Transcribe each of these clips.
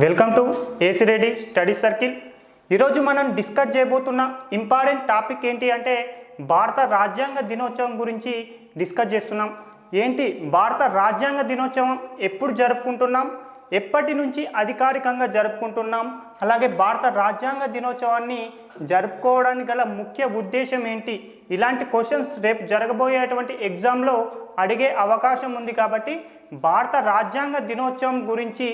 Welcome to AC Reddy study circle. ఈరోజు మనం discuss చేయబోతున్న ఇంపార్టెంట్ టాపిక్ ఏంటి అంటే భారత రాజ్యాంగ దినోత్సవం గురించి డిస్కస్ చేస్తున్నాం. ఏంటి భారత రాజ్యాంగ దినోత్సవం ఎప్పుడు జరుపుకుంటున్నాం, ఎప్పటి నుంచి అధికారికంగా జరుపుకుంటున్నాం, అలాగే భారత రాజ్యాంగ దినోత్సవాన్ని జరుపుకోవడానికి గల ముఖ్య ఉద్దేశం ఏంటి, ఇలాంటి క్వశ్చన్స్ రేపు జరగబోయేటువంటి ఎగ్జామ్లో అడిగే అవకాశం ఉంది. కాబట్టి భారత రాజ్యాంగ దినోత్సవం గురించి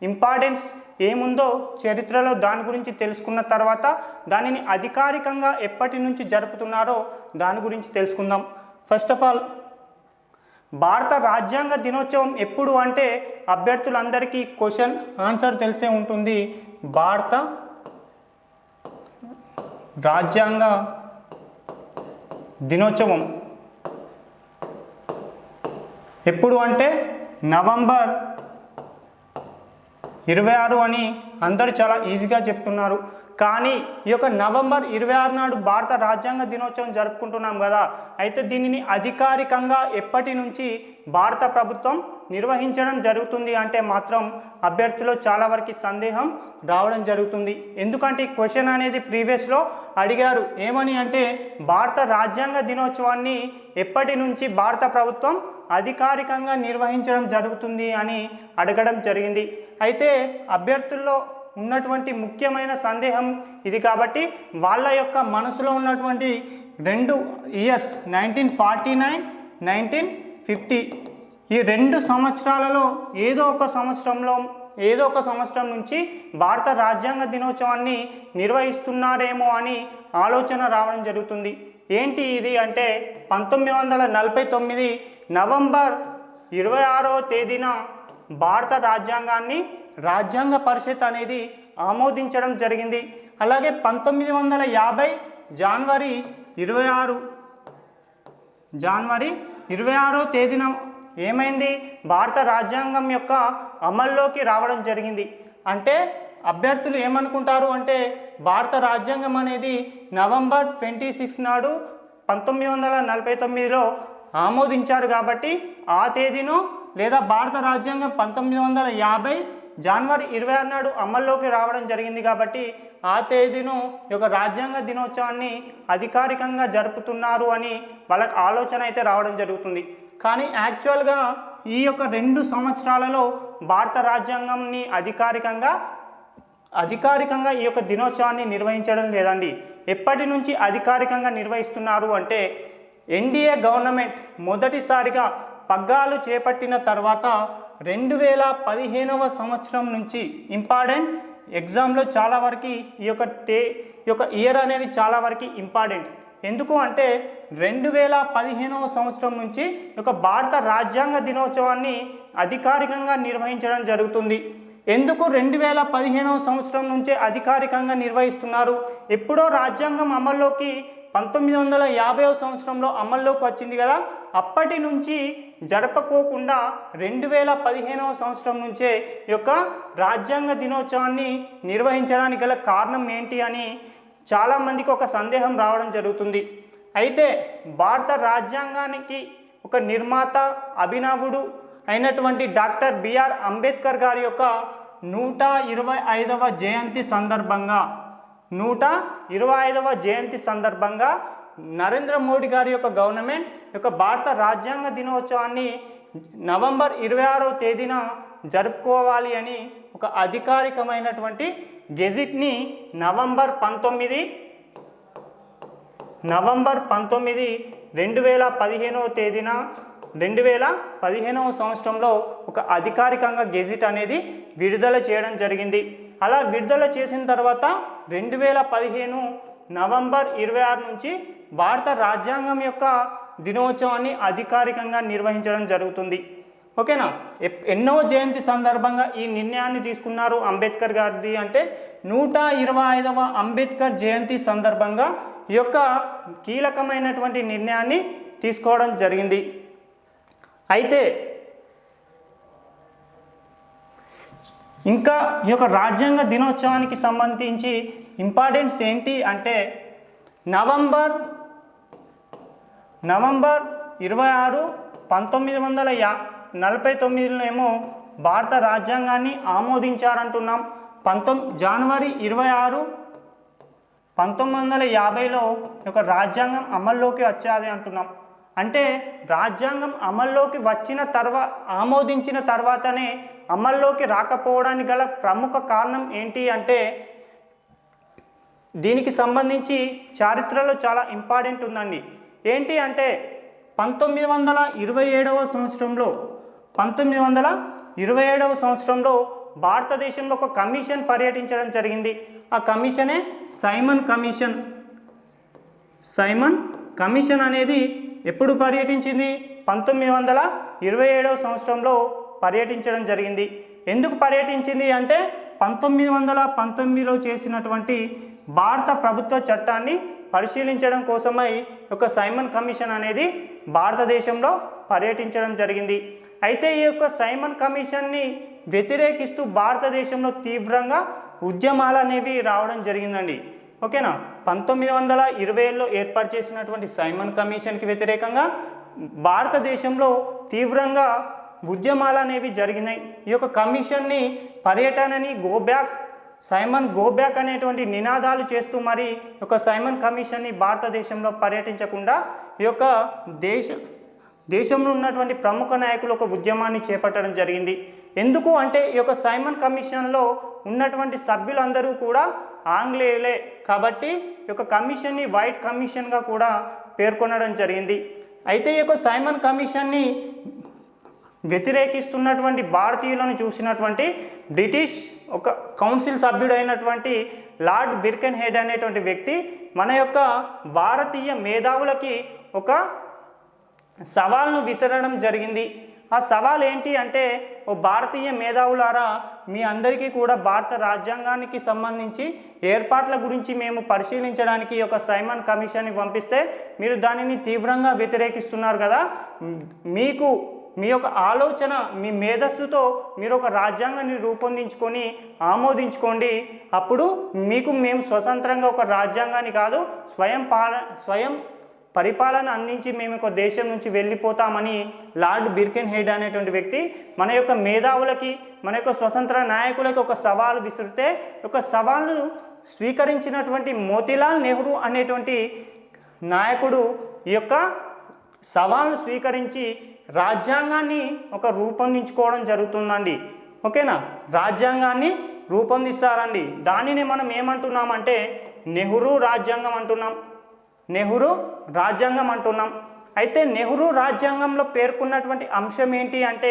ఇంపార్టెన్స్ ఏముందో చరిత్రలో దాని గురించి తెలుసుకున్న తర్వాత దానిని అధికారికంగా ఎప్పటి నుంచి జరుపుతున్నారో దాని గురించి తెలుసుకుందాం. ఫస్ట్ ఆఫ్ ఆల్ భారత రాజ్యాంగ దినోత్సవం ఎప్పుడు అంటే అభ్యర్థులందరికీ క్వశ్చన్ ఆన్సర్ తెలిసే ఉంటుంది. భారత రాజ్యాంగ దినోత్సవం ఎప్పుడు అంటే నవంబర్ 26 అని అందరూ చాలా ఈజీగా చెప్తున్నారు. కానీ ఈ యొక్క నవంబర్ 26 నాడు భారత రాజ్యాంగ దినోత్సవం జరుపుకుంటున్నాం కదా, అయితే దీనిని అధికారికంగా ఎప్పటి నుంచి భారత ప్రభుత్వం నిర్వహించడం జరుగుతుంది అంటే మాత్రం అభ్యర్థులు చాలా వరకు సందేహం రావడం జరుగుతుంది. ఎందుకంటే ఈ క్వశ్చన్ అనేది ప్రీవియస్లో అడిగారు. ఏమని అంటే భారత రాజ్యాంగ దినోత్సవాన్ని ఎప్పటి నుంచి భారత ప్రభుత్వం అధికారికంగా నిర్వహించడం జరుగుతుంది అని అడగడం జరిగింది. అయితే అభ్యర్థుల్లో ఉన్నటువంటి ముఖ్యమైన సందేహం ఇది. కాబట్టి వాళ్ళ యొక్క మనసులో ఉన్నటువంటి రెండు ఇయర్స్ 1949, 1950 ఈ రెండు సంవత్సరాలలో ఏదో ఒక సంవత్సరం నుంచి భారత రాజ్యాంగ దినోత్సవాన్ని నిర్వహిస్తున్నారేమో అని ఆలోచన రావడం జరుగుతుంది. ఏంటి ఇది అంటే 1949 నవంబర్ 26వ తేదీన భారత రాజ్యాంగాన్ని రాజ్యాంగ పరిషత్ అనేది ఆమోదించడం జరిగింది. అలాగే 1950 జనవరి 26వ తేదీన ఏమైంది, భారత రాజ్యాంగం యొక్క అమల్లోకి రావడం జరిగింది. అంటే అభ్యర్థులు ఏమనుకుంటారు అంటే భారత రాజ్యాంగం అనేది నవంబర్ 26 నాడు 1949లో ఆమోదించారు కాబట్టి ఆ తేదీను, లేదా భారత రాజ్యాంగం 1950 జనవరి 26 నాడు అమల్లోకి రావడం జరిగింది కాబట్టి ఆ తేదీను యొక్క రాజ్యాంగ దినోత్సవాన్ని అధికారికంగా జరుపుతున్నారు అని వాళ్ళకి ఆలోచన అయితే రావడం జరుగుతుంది. కానీ యాక్చువల్గా ఈ యొక్క 2 సంవత్సరాలలో భారత రాజ్యాంగంని అధికారికంగా ఈ యొక్క దినోత్సవాన్ని నిర్వహించడం లేదండి. ఎప్పటి నుంచి అధికారికంగా నిర్వహిస్తున్నారు అంటే ఎన్డీఏ గవర్నమెంట్ మొదటిసారిగా పగ్గాలు చేపట్టిన తర్వాత 2015వ సంవత్సరం నుంచి ఇంపార్టెంట్ ఎగ్జామ్లో చాలా వరకు ఈ యొక్క ఇయర్ అనేది చాలా వరకు ఇంపార్టెంట్. ఎందుకు అంటే 2015వ సంవత్సరం నుంచి ఈ యొక్క భారత రాజ్యాంగ దినోత్సవాన్ని అధికారికంగా నిర్వహించడం జరుగుతుంది. ఎందుకు 2015వ సంవత్సరం నుంచే అధికారికంగా నిర్వహిస్తున్నారు? ఎప్పుడో రాజ్యాంగం అమల్లోకి 1950వ సంవత్సరంలో అమల్లోకి వచ్చింది కదా, అప్పటి నుంచి జరపకోకుండా 2015వ సంవత్సరం నుంచే ఈ యొక్క రాజ్యాంగ దినోత్సవాన్ని నిర్వహించడానికి గల కారణం ఏంటి అని చాలామందికి ఒక సందేహం రావడం జరుగుతుంది. అయితే భారత రాజ్యాంగానికి ఒక నిర్మాత అభినవుడు అయినటువంటి డాక్టర్ బిఆర్ అంబేద్కర్ గారి యొక్క 125వ జయంతి సందర్భంగా నరేంద్ర మోడీ గారి యొక్క గవర్నమెంట్ యొక్క భారత రాజ్యాంగ దినోత్సవాన్ని నవంబర్ 26వ తేదీన జరుపుకోవాలి అని ఒక అధికారికమైనటువంటి గెజిట్ని నవంబర్ 19, 2015వ తేదీన 2015వ సంవత్సరంలో ఒక అధికారికంగా గెజిట్ అనేది విడుదల చేయడం జరిగింది. అలా విడుదల చేసిన తర్వాత 2015 నవంబర్ 26 నుంచి భారత రాజ్యాంగం యొక్క దినోత్సవాన్ని అధికారికంగా నిర్వహించడం జరుగుతుంది. ఓకేనా? ఎన్నో జయంతి సందర్భంగా ఈ నిర్ణయాన్ని తీసుకున్నారు అంబేద్కర్ గారిది అంటే 125వ అంబేద్కర్ జయంతి సందర్భంగా ఈ యొక్క కీలకమైనటువంటి నిర్ణయాన్ని తీసుకోవడం జరిగింది. అయితే ఇంకా ఈ యొక్క రాజ్యాంగ దినోత్సవానికి సంబంధించి ఇంపార్టెన్స్ ఏంటి అంటే నవంబర్ 26, 1949 ఏమో భారత రాజ్యాంగాన్ని ఆమోదించారంటున్నాం. జనవరి 26, 1950లో ఒక రాజ్యాంగం అమల్లోకి వచ్చేది అంటున్నాం. అంటే రాజ్యాంగం అమల్లోకి వచ్చిన ఆమోదించిన తర్వాతనే అమల్లోకి రాకపోవడానికి గల ప్రముఖ కారణం ఏంటి అంటే దీనికి సంబంధించి చరిత్రలో చాలా ఇంపార్టెంట్ ఉందండి. ఏంటి అంటే 1927 సంవత్సరంలో భారతదేశంలో ఒక కమిషన్ పర్యటించడం జరిగింది. ఆ కమిషనే సైమన్ కమిషన్ అనేది ఎప్పుడు పర్యటించింది? 1927 సంవత్సరంలో పర్యటించడం జరిగింది. ఎందుకు పర్యటించింది అంటే 1919లో చేసినటువంటి భారత ప్రభుత్వ చట్టాన్ని పరిశీలించడం కోసమై ఒక సైమన్ కమిషన్ అనేది భారతదేశంలో పర్యటించడం జరిగింది. అయితే ఈ యొక్క సైమన్ కమిషన్ని వ్యతిరేకిస్తూ భారతదేశంలో తీవ్రంగా ఉద్యమాలు అనేవి రావడం జరిగిందండి. ఓకేనా? 1920లో ఏర్పాటు చేసినటువంటి సైమన్ కమిషన్కి వ్యతిరేకంగా భారతదేశంలో తీవ్రంగా ఉద్యమాలు అనేవి జరిగినాయి. ఈ యొక్క కమిషన్ని పర్యటనని సైమన్ గోబ్యాక్ అనేటువంటి నినాదాలు చేస్తూ మరి ఒక సైమన్ కమిషన్ని భారతదేశంలో పర్యటించకుండా ఈ యొక్క దేశంలో ఉన్నటువంటి ప్రముఖ నాయకులు ఒక ఉద్యమాన్ని చేపట్టడం జరిగింది. ఎందుకు అంటే ఈ యొక్క సైమన్ కమిషన్లో ఉన్నటువంటి సభ్యులందరూ కూడా ఆంగ్లేయులే కాబట్టి ఈ యొక్క కమిషన్ని వైట్ కమిషన్గా కూడా పేర్కొనడం జరిగింది. అయితే ఈ యొక్క సైమన్ కమిషన్ని వ్యతిరేకిస్తున్నటువంటి భారతీయులను చూసినటువంటి బ్రిటిష్ ఒక కౌన్సిల్ సభ్యుడైనటువంటి లార్డ్ బిర్కెన్హెడ్ అనేటువంటి వ్యక్తి మన యొక్క భారతీయ మేధావులకి ఒక సవాల్ను విసరడం జరిగింది. ఆ సవాల్ ఏంటి అంటే, ఓ భారతీయ మేధావులారా, మీ అందరికీ కూడా భారత రాజ్యాంగానికి సంబంధించి ఏర్పాట్ల గురించి మేము పరిశీలించడానికి ఒక సైమన్ కమిషన్ని పంపిస్తే మీరు దానిని తీవ్రంగా వ్యతిరేకిస్తున్నారు కదా. మీ యొక్క ఆలోచన, మీ మేధస్సుతో మీరు ఒక రాజ్యాంగాన్ని రూపొందించుకొని ఆమోదించుకోండి. అప్పుడు మీకు మేము స్వతంత్రంగా ఒక రాజ్యాంగాన్ని కాదు, స్వయం పరిపాలన అందించి మేము ఒక దేశం నుంచి వెళ్ళిపోతామని లార్డ్ బిర్కెన్హెడ్ అనేటువంటి వ్యక్తి మన యొక్క మేధావులకి, మన యొక్క స్వతంత్ర నాయకులకి ఒక సవాలు విసిరితే, ఒక సవాల్ను స్వీకరించినటువంటి మోతీలాల్ నెహ్రూ అనేటువంటి నాయకుడు ఈ యొక్క సవాల్ను స్వీకరించి రాజ్యాంగాన్ని ఒక రూపొందించుకోవడం జరుగుతుందండి. ఓకేనా? రాజ్యాంగాన్ని రూపొందిస్తారండి. దానిని మనం ఏమంటున్నామంటే నెహ్రూ రాజ్యాంగం అంటున్నాం. అయితే నెహ్రూ రాజ్యాంగంలో పేర్కొన్నటువంటి అంశం ఏంటి అంటే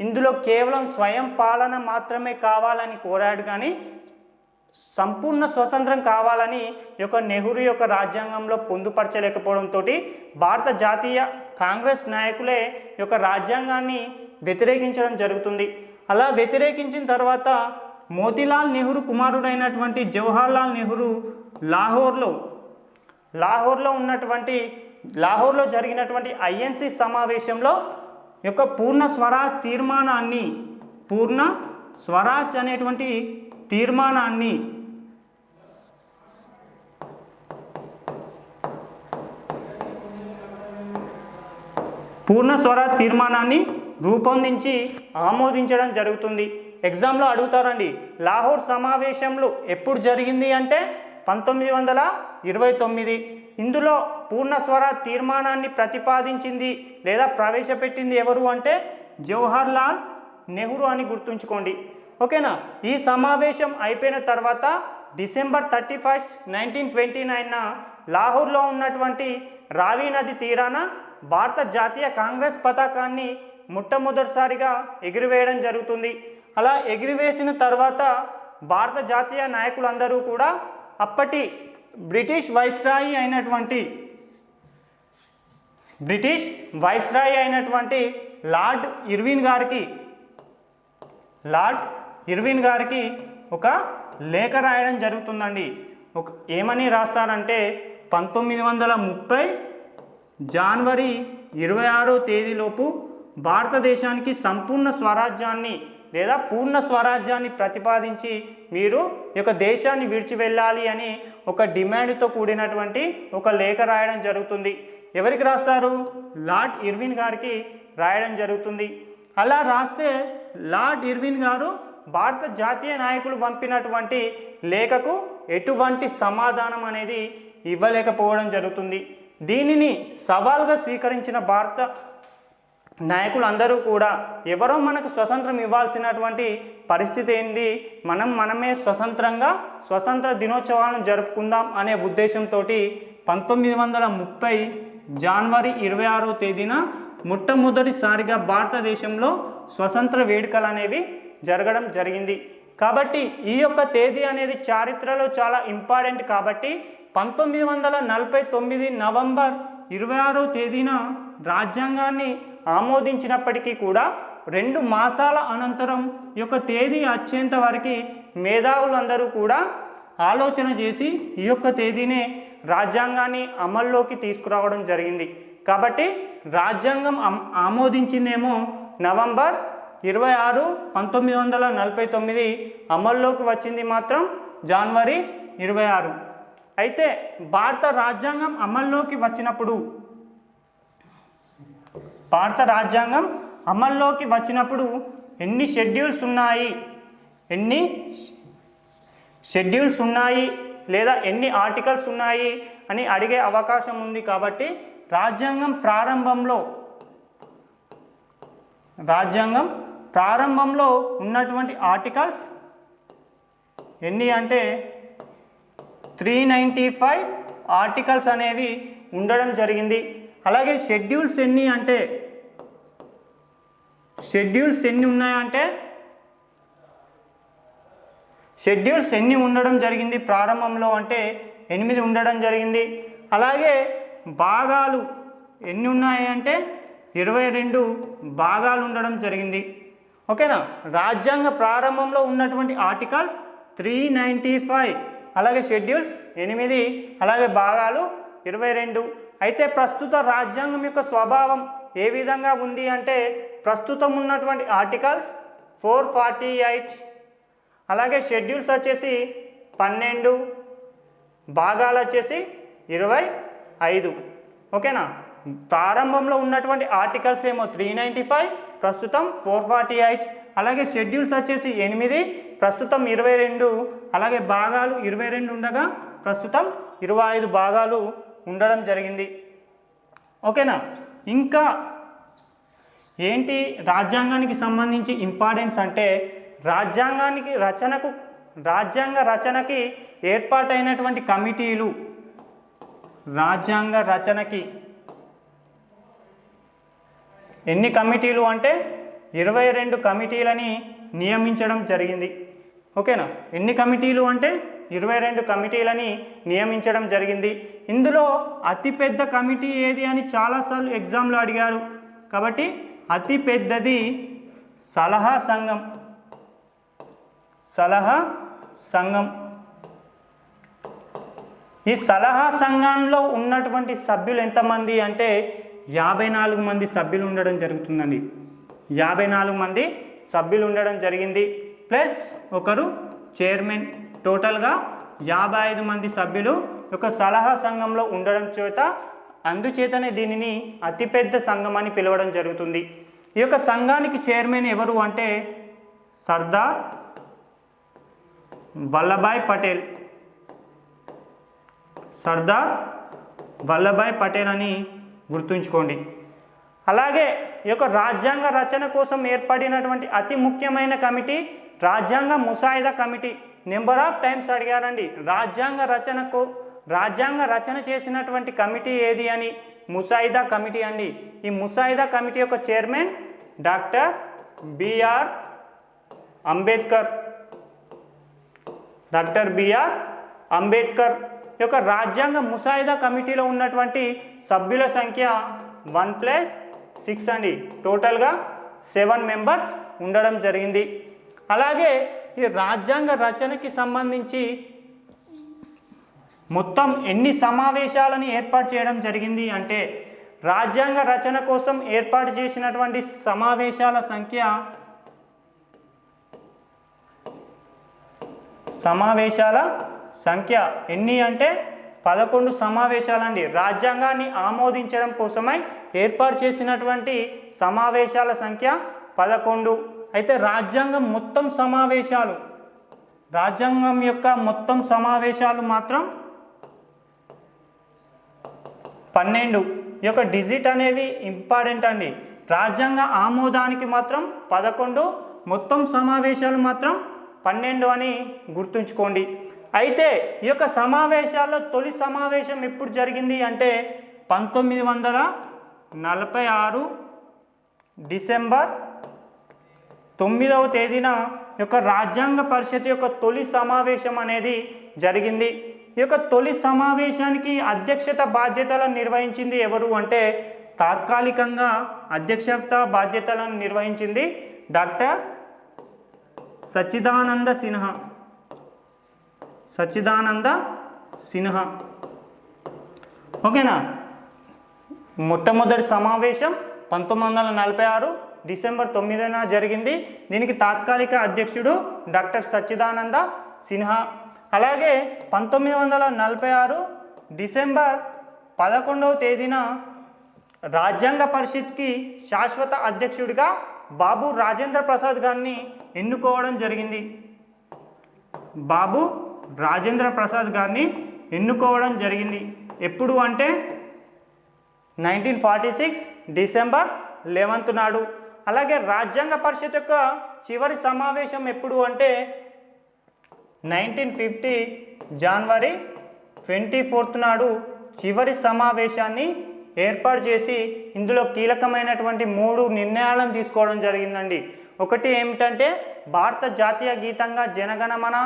ఇందులో కేవలం స్వయం పాలన మాత్రమే కావాలని కోరాడు, కానీ సంపూర్ణ స్వతంత్రం కావాలని యొక్క నెహ్రూ యొక్క రాజ్యాంగంలో పొందుపరచలేకపోవడంతో భారత జాతీయ కాంగ్రెస్ నాయకులే యొక్క రాజ్యాంగాన్ని వ్యతిరేకించడం జరుగుతుంది. అలా వ్యతిరేకించిన తర్వాత మోతీలాల్ నెహ్రూ కుమారుడైనటువంటి జవహర్లాల్ నెహ్రూ లాహోర్లో జరిగినటువంటి ఐఎన్సి సమావేశంలో యొక్క పూర్ణ స్వరాజ్ అనేటువంటి తీర్మానాన్ని రూపొందించి ఆమోదించడం జరుగుతుంది. ఎగ్జామ్లో అడుగుతారండి, లాహోర్ సమావేశంలో ఎప్పుడు జరిగింది అంటే 1929. ఇందులో పూర్ణ స్వరాజ్ తీర్మానాన్ని ప్రతిపాదించింది లేదా ప్రవేశపెట్టింది ఎవరు అంటే జవహర్లాల్ నెహ్రూ అని గుర్తుంచుకోండి. ఓకేనా? ఈ సమావేశం అయిపోయిన తర్వాత డిసెంబర్ 31, 1929న లాహోర్లో ఉన్నటువంటి రావి నది తీరాన భారత జాతీయ కాంగ్రెస్ పతాకాన్ని మొట్టమొదటిసారిగా ఎగిరివేయడం జరుగుతుంది. అలా ఎగిరివేసిన తర్వాత భారత జాతీయ నాయకులందరూ కూడా అప్పటి బ్రిటిష్ వైస్రాయి అయినటువంటి లార్డ్ ఇర్విన్ గారికి ఒక లేఖ రాయడం జరుగుతుందండి. ఏమని రాస్తారంటే 1930 జనవరి 26వ తేదీలోపు భారతదేశానికి సంపూర్ణ స్వరాజ్యాన్ని లేదా పూర్ణ స్వరాజ్యాన్ని ప్రతిపాదించి మీరు ఈ యొక్క దేశాన్ని విడిచి వెళ్ళాలి అని ఒక డిమాండ్తో కూడినటువంటి ఒక లేఖ రాయడం జరుగుతుంది. ఎవరికి రాస్తారు? లార్డ్ ఇర్విన్ గారికి రాయడం జరుగుతుంది. అలా రాస్తే లార్డ్ ఇర్విన్ గారు భారత జాతీయ నాయకులు పంపినటువంటి లేఖకు ఎటువంటి సమాధానం అనేది ఇవ్వలేకపోవడం జరుగుతుంది. దీనిని సవాల్గా స్వీకరించిన భారత నాయకులందరూ కూడా ఎవరో మనకు స్వతంత్రం ఇవ్వాల్సినటువంటి పరిస్థితి ఏంటి, మనమే స్వతంత్ర దినోత్సవాలను జరుపుకుందాం అనే ఉద్దేశంతో 1930 జనవరి 26వ తేదీన మొట్టమొదటిసారిగా భారతదేశంలో స్వతంత్ర వేడుకలు అనేవి జరగడం జరిగింది. కాబట్టి ఈ యొక్క తేదీ అనేది చరిత్రలో చాలా ఇంపార్టెంట్. కాబట్టి 1949 నవంబర్ 26వ తేదీన రాజ్యాంగాన్ని ఆమోదించినప్పటికీ కూడా 2 మాసాల అనంతరం ఈ యొక్క తేదీ వచ్చేంత వరకు మేధావులందరూ కూడా ఆలోచన చేసి ఈ యొక్క తేదీనే రాజ్యాంగాన్ని అమల్లోకి తీసుకురావడం జరిగింది. కాబట్టి రాజ్యాంగం ఆమోదించిందేమో నవంబర్ 26, 1949, అమల్లోకి వచ్చింది మాత్రం జనవరి 26. అయితే భారత రాజ్యాంగం అమల్లోకి వచ్చినప్పుడు ఎన్ని షెడ్యూల్స్ ఉన్నాయి లేదా ఎన్ని ఆర్టికల్స్ ఉన్నాయి అని అడిగే అవకాశం ఉంది. కాబట్టి రాజ్యాంగం ప్రారంభంలో ఉన్నటువంటి ఆర్టికల్స్ ఎన్ని అంటే 395 ఆర్టికల్స్ అనేవి ఉండడం జరిగింది. అలాగే షెడ్యూల్స్ ఎన్ని ఉన్నాయంటే షెడ్యూల్స్ ఎన్ని ఉండడం జరిగింది ప్రారంభంలో అంటే 8 ఉండడం జరిగింది. అలాగే భాగాలు ఎన్ని ఉన్నాయి అంటే 22 భాగాలు ఉండడం జరిగింది. ఓకేనా. రాజ్యాంగ ప్రారంభంలో ఉన్నటువంటి ఆర్టికల్స్ 395, అలాగే షెడ్యూల్స్ 8, అలాగే భాగాలు 22. అయితే ప్రస్తుత రాజ్యాంగం యొక్క స్వభావం ఏ విధంగా ఉంది అంటే ప్రస్తుతం ఉన్నటువంటి ఆర్టికల్స్ 448, అలాగే షెడ్యూల్స్ వచ్చేసి 12, భాగాలు వచ్చేసి 25. ఓకేనా. ప్రారంభంలో ఉన్నటువంటి ఆర్టికల్స్ ఏమో 395, ప్రస్తుతం 448, అలాగే షెడ్యూల్స్ వచ్చేసి 8, ప్రస్తుతం 22, అలాగే భాగాలు 22 ఉండగా ప్రస్తుతం 25 భాగాలు ఉండడం జరిగింది. ఓకేనా. ఇంకా ఏంటి రాజ్యాంగానికి సంబంధించి ఇంపార్టెన్స్ అంటే రాజ్యాంగ రచనకి ఏర్పాటైనటువంటి కమిటీలు, రాజ్యాంగ రచనకి ఎన్ని కమిటీలు అంటే 22 కమిటీలని నియమించడం జరిగింది. ఓకేనా. ఎన్ని కమిటీలు అంటే 22 కమిటీలని నియమించడం జరిగింది. ఇందులో అతిపెద్ద కమిటీ ఏది అని చాలాసార్లు ఎగ్జామ్లో అడిగారు. కాబట్టి అతి పెద్దది సలహా సంఘం. ఈ సలహా సంఘంలో ఉన్నటువంటి సభ్యులు ఎంతమంది అంటే 54 మంది సభ్యులు ఉండడం జరుగుతుందండి. 54 మంది సభ్యులు ఉండడం జరిగింది, ప్లస్ ఒకరు చైర్మన్. టోటల్గా 55 మంది సభ్యులు ఒక సలహా సంఘంలో ఉండడం అందుచేతనే దీనిని అతిపెద్ద సంఘం అని పిలవడం జరుగుతుంది. ఈ యొక్క సంఘానికి చైర్మన్ ఎవరు అంటే సర్దార్ వల్లభాయ్ పటేల్ అని గుర్తుంచుకోండి. అలాగే ఈ యొక్క రాజ్యాంగ రచన కోసం ఏర్పడినటువంటి అతి ముఖ్యమైన కమిటీ రాజ్యాంగ ముసాయిదా కమిటీ. నెంబర్ ఆఫ్ టైమ్స్ అడిగారండి. రాజ్యాంగ రచన చేసినటువంటి కమిటీ ఏది అని ముసాయిదా కమిటీ అండి. ఈ ముసాయిదా కమిటీ యొక్క చైర్మన్ డాక్టర్ బిఆర్ అంబేద్కర్. యొక్క రాజ్యాంగ ముసాయిదా కమిటీలో ఉన్నటువంటి సభ్యుల సంఖ్య 1+6 అండి. టోటల్గా 7 మెంబర్స్ ఉండడం జరిగింది. అలాగే ఈ రాజ్యాంగ రచనకి సంబంధించి మొత్తం ఎన్ని సమావేశాలను ఏర్పాటు చేయడం జరిగింది అంటే రాజ్యాంగ రచన కోసం ఏర్పాటు చేసినటువంటి సమావేశాల సంఖ్య ఎన్ని అంటే 11 సమావేశాలండి. రాజ్యాంగాన్ని ఆమోదించడం కోసమై ఏర్పాటు చేసినటువంటి సమావేశాల సంఖ్య 11. అయితే రాజ్యాంగం యొక్క మొత్తం సమావేశాలు మాత్రం 12. ఈ యొక్క డిజిట్ అనేవి ఇంపార్టెంట్ అండి. రాజ్యాంగ ఆమోదానికి మాత్రం 11, మొత్తం సమావేశాలు మాత్రం 12 అని గుర్తుంచుకోండి. అయితే ఈ యొక్క సమావేశాల్లో తొలి సమావేశం ఎప్పుడు జరిగింది అంటే 1946 డిసెంబర్ 9వ తేదీన యొక్క రాజ్యాంగ పరిషత్ యొక్క తొలి సమావేశం అనేది జరిగింది. ఈ యొక్క తొలి సమావేశానికి అధ్యక్షత బాధ్యతలను నిర్వహించింది ఎవరు అంటే తాత్కాలికంగా అధ్యక్షత బాధ్యతలను నిర్వహించింది డాక్టర్ సచ్చిదానంద సిన్హా. ఓకేనా. మొట్టమొదటి సమావేశం 1946 డిసెంబర్ 9న జరిగింది. దీనికి తాత్కాలిక అధ్యక్షుడు డాక్టర్ సచ్చిదానంద సిన్హా. అలాగే 1946 డిసెంబర్ 11వ తేదీన రాజ్యాంగ పరిషత్కి శాశ్వత అధ్యక్షుడిగా బాబు రాజేంద్ర ప్రసాద్ గారిని ఎన్నుకోవడం జరిగింది. ఎప్పుడు అంటే 1946 డిసెంబర్ 11 నాడు. అలాగే రాజ్యాంగ పరిషత్ యొక్క చివరి సమావేశం ఎప్పుడు అంటే 1950 జనవరి 24 నాడు చివరి సమావేశాన్ని ఏర్పాటు చేసి ఇందులో కీలకమైనటువంటి 3 నిర్ణయాలను తీసుకోవడం జరిగిందండి. ఒకటి ఏమిటంటే భారత జాతీయ గీతంగా జనగణమన,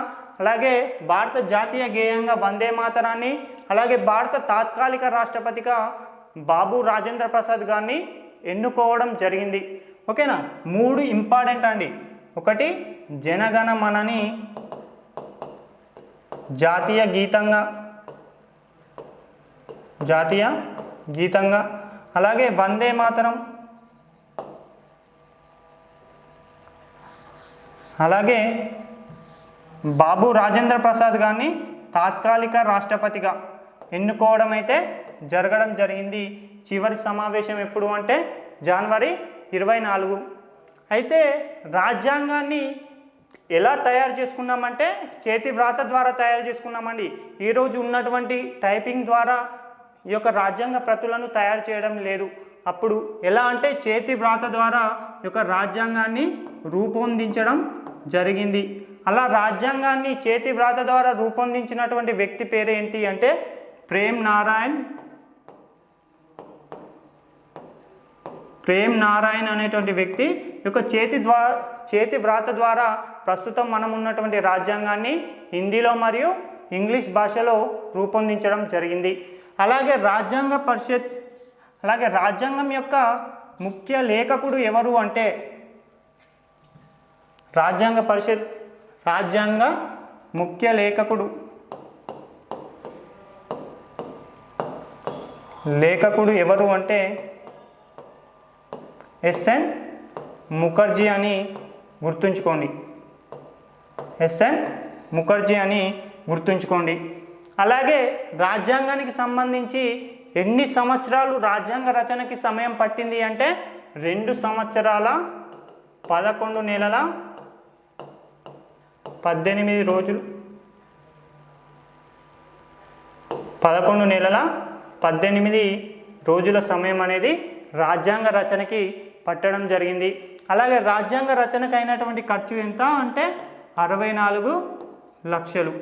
అలాగే భారత జాతీయ గేయంగా వందే మాతరాన్ని, అలాగే భారత తాత్కాలిక రాష్ట్రపతిగా బాబు రాజేంద్ర ప్రసాద్ గారిని ఎన్నుకోవడం జరిగింది. ఓకేనా. 3 ఇంపార్టెంట్ అండి. ఒకటి జనగణమనని జాతీయ గీతంగా, అలాగే వందే మాతరం, అలాగే బాబు రాజేంద్ర ప్రసాద్ గారిని తాత్కాలిక రాష్ట్రపతిగా ఎన్నుకోవడం అయితే జరగడం జరిగింది. చివరి సమావేశం ఎప్పుడు అంటే జనవరి 24. అయితే రాజ్యాంగాన్ని ఎలా తయారు చేసుకున్నామంటే చేతి వ్రాత ద్వారా తయారు చేసుకున్నామండి. ఈరోజు ఉన్నటువంటి టైపింగ్ ద్వారా ఈ యొక్క రాజ్యాంగ ప్రతులను తయారు చేయడం లేదు. అప్పుడు ఎలా అంటే చేతి వ్రాత ద్వారా ఈ యొక్క రాజ్యాంగాన్ని రూపొందించడం జరిగింది. అలా రాజ్యాంగాన్ని చేతి వ్రాత ద్వారా రూపొందించినటువంటి వ్యక్తి పేరు ఏంటి అంటే ప్రేమ్ నారాయణ్ అనేటువంటి వ్యక్తి యొక్క చేతి వ్రాత ద్వారా ప్రస్తుతం మనం ఉన్నటువంటి రాజ్యాంగాన్ని హిందీలో మరియు ఇంగ్లీష్ భాషలో రూపొందించడం జరిగింది. అలాగే రాజ్యాంగం యొక్క ముఖ్య లేఖకుడు ఎవరు అంటే రాజ్యాంగ ముఖ్య లేఖకుడు ఎవరు అంటే ఎస్ఎన్ ముఖర్జీ అని గుర్తుంచుకోండి. అలాగే రాజ్యాంగానికి సంబంధించి ఎన్ని సంవత్సరాలు రాజ్యాంగ రచనకి సమయం పట్టింది అంటే 2 సంవత్సరాల 11 నెలల 18 రోజులు 11 నెలల 18 రోజుల సమయం అనేది రాజ్యాంగ రచనకి పట్టడం జరిగింది. అలాగే రాజ్యాంగ రచనకు అయినటువంటి ఖర్చు ఎంత అంటే 64 లక్షలు.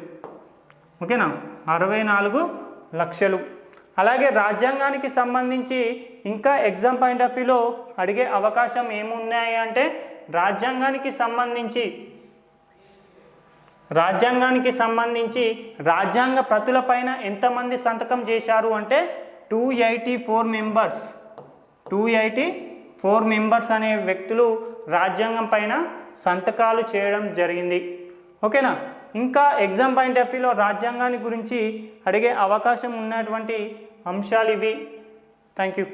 ఓకేనా, 64 లక్షలు. అలాగే రాజ్యాంగానికి సంబంధించి ఇంకా ఎగ్జామ్ పాయింట్ ఆఫ్ వ్యూలో అడిగే అవకాశం ఏమున్నాయి అంటే రాజ్యాంగానికి సంబంధించి రాజ్యాంగ ప్రతులపైన ఎంతమంది సంతకం చేశారు అంటే 284 మెంబర్స్ అనే వ్యక్తులు రాజ్యాంగం పైన సంతకాలు చేయడం జరిగింది. ఓకేనా. ఇంకా ఎగ్జామ్ పాయింట్ ఆఫ్ వ్యూలో రాజ్యాంగాన్ని గురించి అడిగే అవకాశం ఉన్నటువంటి అంశాలు ఇవి. Thank you.